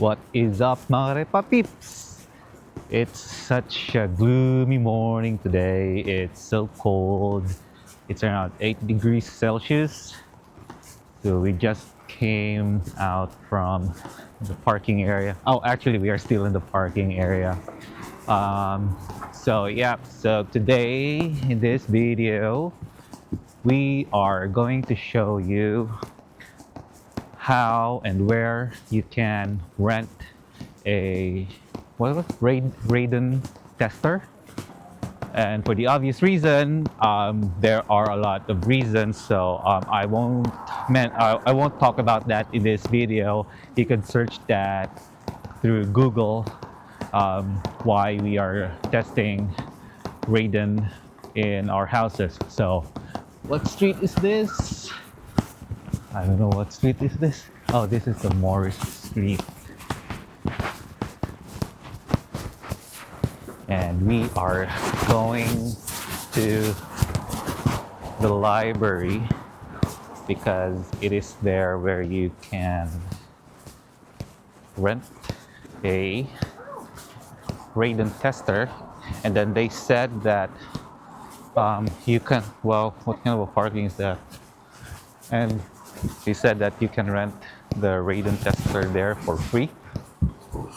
What is up, mga Repa Peeps? It's such a gloomy morning today. It's so cold. It's around 8 degrees Celsius. So we just came out from the parking area. Oh, actually, we are still in the parking area. So today in this video, we are going to show you how and where you can rent a Radon tester. And for the obvious reason, there are a lot of reasons. So I won't talk about that in this video. You can search that through Google. Why we are testing radon in our houses. So, what street is this? I don't know what street is this. Oh, this is the Morris Street. And we are going to the library because it is there where you can rent a radon tester. And then they said that you can, well, what kind of a parking is that? And they said that you can rent the radon tester there for free.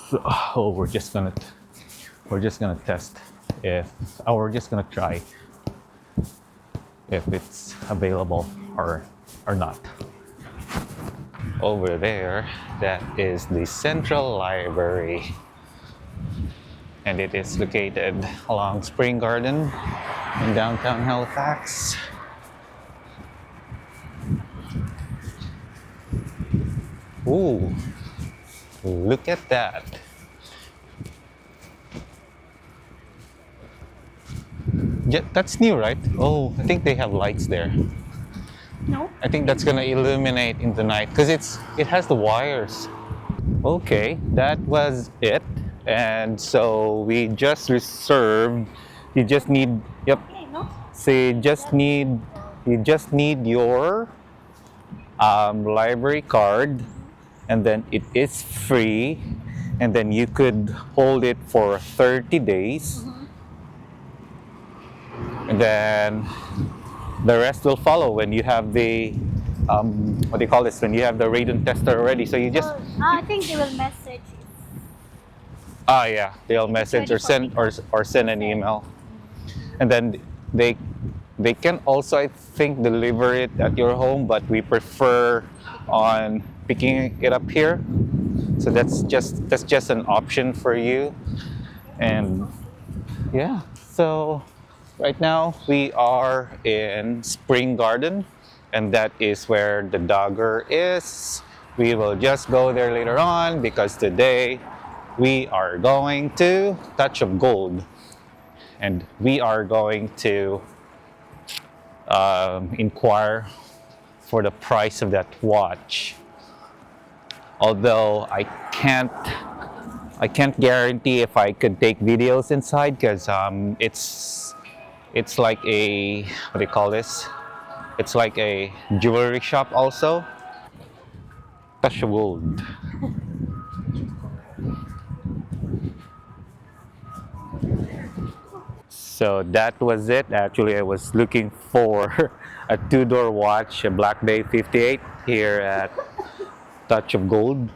So we're just gonna test we're just gonna try if it's available or not. Over there, that is the Central Library, and it is located along Spring Garden in downtown Halifax. Ooh, look at that. Yeah, that's new, right? Oh, I think they have lights there. No. I think that's gonna illuminate in the night because it has the wires. Okay, that was it. And so we just reserved. You just need, yep. No. So you just need your library card, and then it is free, and then you could hold it for 30 days. And then the rest will follow when you have the what do you call this, when you have the radon tester already. So you just I think they will message. yeah, they'll message or send an email. And then they can also, I think, deliver it at your home, but we prefer on picking it up here. So that's just an option for you. And yeah, so right now we are in Spring Garden, and that is where the Dogger is. We will just go there later on because today we are going to Touch of Gold, and we are going to inquire for the price of that watch. Although I can't guarantee if I could take videos inside because it's like a, what do you call this? It's like a jewelry shop also. Touch of Gold. So that was it. Actually, I was looking for a two-door watch, a Black Bay 58 here at Touch of Gold.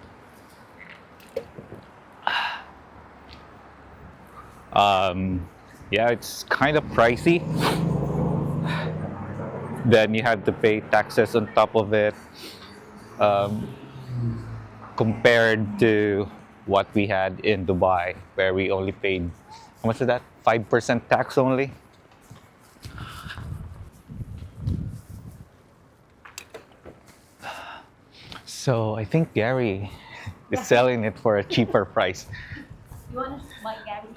Yeah, it's kind of pricey. Then you have to pay taxes on top of it, compared to what we had in Dubai, where we only paid, how much is that? 5% tax only. So I think Gary is selling it for a cheaper price. You want to buy Gabby?